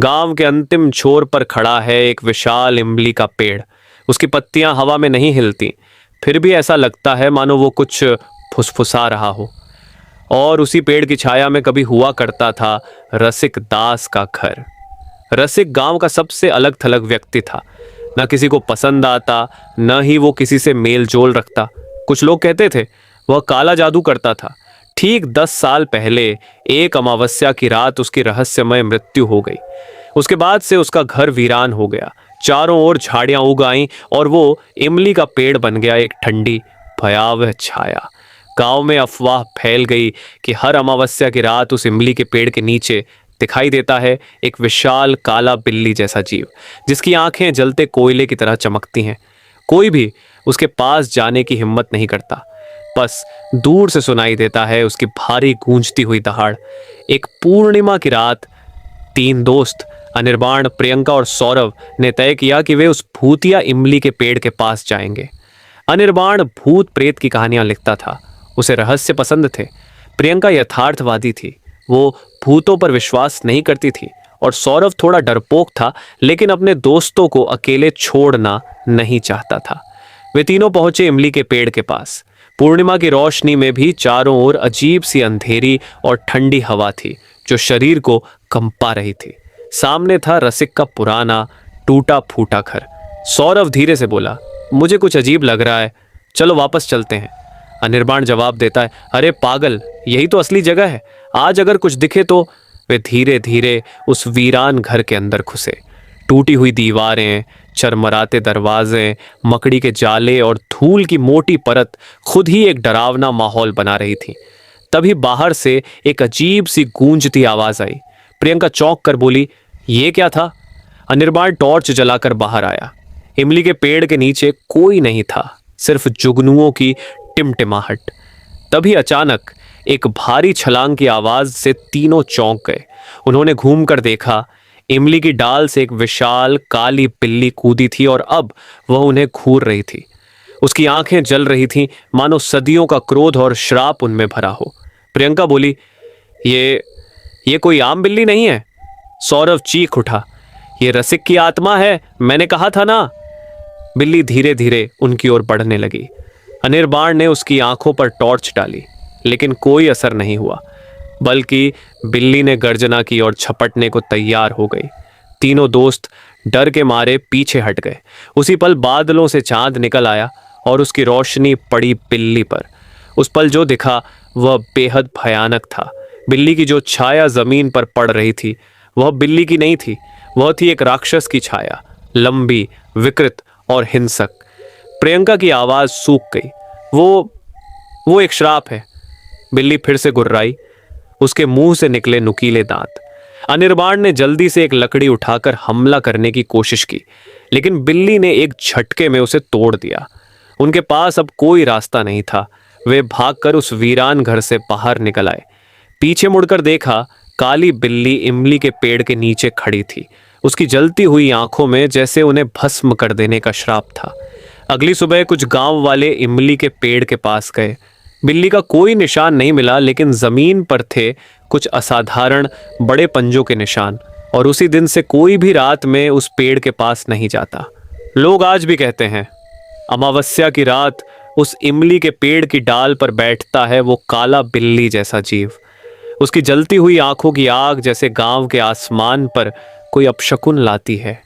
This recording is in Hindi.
गांव के अंतिम छोर पर खड़ा है एक विशाल इमली का पेड़। उसकी पत्तियां हवा में नहीं हिलती, फिर भी ऐसा लगता है मानो वो कुछ फुसफुसा रहा हो। और उसी पेड़ की छाया में कभी हुआ करता था रसिक दास का घर। रसिक गांव का सबसे अलग थलग व्यक्ति था। न किसी को पसंद आता, न ही वो किसी से मेल जोल रखता। कुछ लोग कहते थे वह काला जादू करता था। ठीक 10 साल पहले एक अमावस्या की रात उसकी रहस्यमय मृत्यु हो गई। उसके बाद से उसका घर वीरान हो गया। चारों ओर झाड़ियां उग आईं और वो इमली का पेड़ बन गया एक ठंडी भयावह छाया। गांव में अफवाह फैल गई कि हर अमावस्या की रात उस इमली के पेड़ के नीचे दिखाई देता है एक विशाल काला बिल्ली जैसा जीव, जिसकी आंखें जलते कोयले की तरह चमकती हैं। कोई भी उसके पास जाने की हिम्मत नहीं करता। बस दूर से सुनाई देता है उसकी भारी गूंजती हुई दहाड़। एक पूर्णिमा की रात तीन दोस्त अनिर्बाण, प्रियंका और सौरभ ने तय किया कि वे उस भूतिया इमली के पेड़ के पास जाएंगे। अनिर्बाण भूत प्रेत की कहानियां लिखता था। उसे रहस्य पसंद थे। प्रियंका यथार्थवादी थी। वो भूतों पर विश्वास नहीं करती थी। और सौरभ थोड़ा डरपोक था, लेकिन अपने दोस्तों को अकेले छोड़ना नहीं चाहता था। वे तीनों पहुंचे इमली के पेड़ के पास। पूर्णिमा की रोशनी में भी चारों ओर अजीब सी अंधेरी और ठंडी हवा थी जो शरीर को कंपा रही थी। सामने था रसिक का पुराना टूटा फूटा घर। सौरभ धीरे से बोला, मुझे कुछ अजीब लग रहा है, चलो वापस चलते हैं। अनिर्बाण जवाब देता है, अरे पागल, यही तो असली जगह है, आज अगर कुछ दिखे तो। वे धीरे धीरे उस वीरान घर के अंदर घुसे। टूटी हुई दीवारें, चरमराते दरवाजे, मकड़ी के जाले और धूल की मोटी परत खुद ही एक डरावना माहौल बना रही थी। तभी बाहर से एक अजीब सी गूंजती आवाज आई। प्रियंका चौंक कर बोली, ये क्या था? अनिर्बाण टॉर्च जलाकर बाहर आया। इमली के पेड़ के नीचे कोई नहीं था, सिर्फ जुगनुओं की टिमटिमाहट। तभी अचानक एक भारी छलांग की आवाज से तीनों चौंक गए। उन्होंने घूमकर देखा। इमली की डाल से एक विशाल काली बिल्ली कूदी थी और अब वह उन्हें घूर रही थी। उसकी आंखें जल रही थीं, मानो सदियों का क्रोध और श्राप उनमें भरा हो। प्रियंका बोली, ये ये कोई आम बिल्ली नहीं है। सौरभ चीख उठा, ये रसिक की आत्मा है, मैंने कहा था ना। बिल्ली धीरे धीरे उनकी ओर बढ़ने लगी। अनिर्बाण ने उसकी आंखों पर टॉर्च डाली, लेकिन कोई असर नहीं हुआ, बल्कि बिल्ली ने गर्जना की और झपटने को तैयार हो गई। तीनों दोस्त डर के मारे पीछे हट गए। उसी पल बादलों से चांद निकल आया और उसकी रोशनी पड़ी बिल्ली पर। उस पल जो दिखा वह बेहद भयानक था। बिल्ली की जो छाया जमीन पर पड़ रही थी वह बिल्ली की नहीं थी, वह थी एक राक्षस की छाया, लंबी, विकृत और हिंसक। प्रियंका की आवाज सूख गई। वो एक श्राप है। बिल्ली फिर से गुर्राई। उसके मुंह से निकले नुकीले दांत। अनिर्बाण ने जल्दी से एक लकड़ी उठाकर हमला करने की कोशिश की, लेकिन बिल्ली ने एक झटके में उसे तोड़ दिया। उनके पास अब कोई रास्ता नहीं था। वे भागकर उस वीरान घर से बाहर निकल आए। पीछे मुड़कर देखा, काली बिल्ली इमली के पेड़ के नीचे खड़ी थी। उसकी जलती हुई आंखों में जैसे उन्हें भस्म कर देने का श्राप था। अगली सुबह कुछ गांव वाले इमली के पेड़ के पास गए। बिल्ली का कोई निशान नहीं मिला, लेकिन जमीन पर थे कुछ असाधारण बड़े पंजों के निशान। और उसी दिन से कोई भी रात में उस पेड़ के पास नहीं जाता। लोग आज भी कहते हैं, अमावस्या की रात उस इमली के पेड़ की डाल पर बैठता है वो काला बिल्ली जैसा जीव। उसकी जलती हुई आंखों की आग जैसे गांव के आसमान पर कोई अपशकुन लाती है।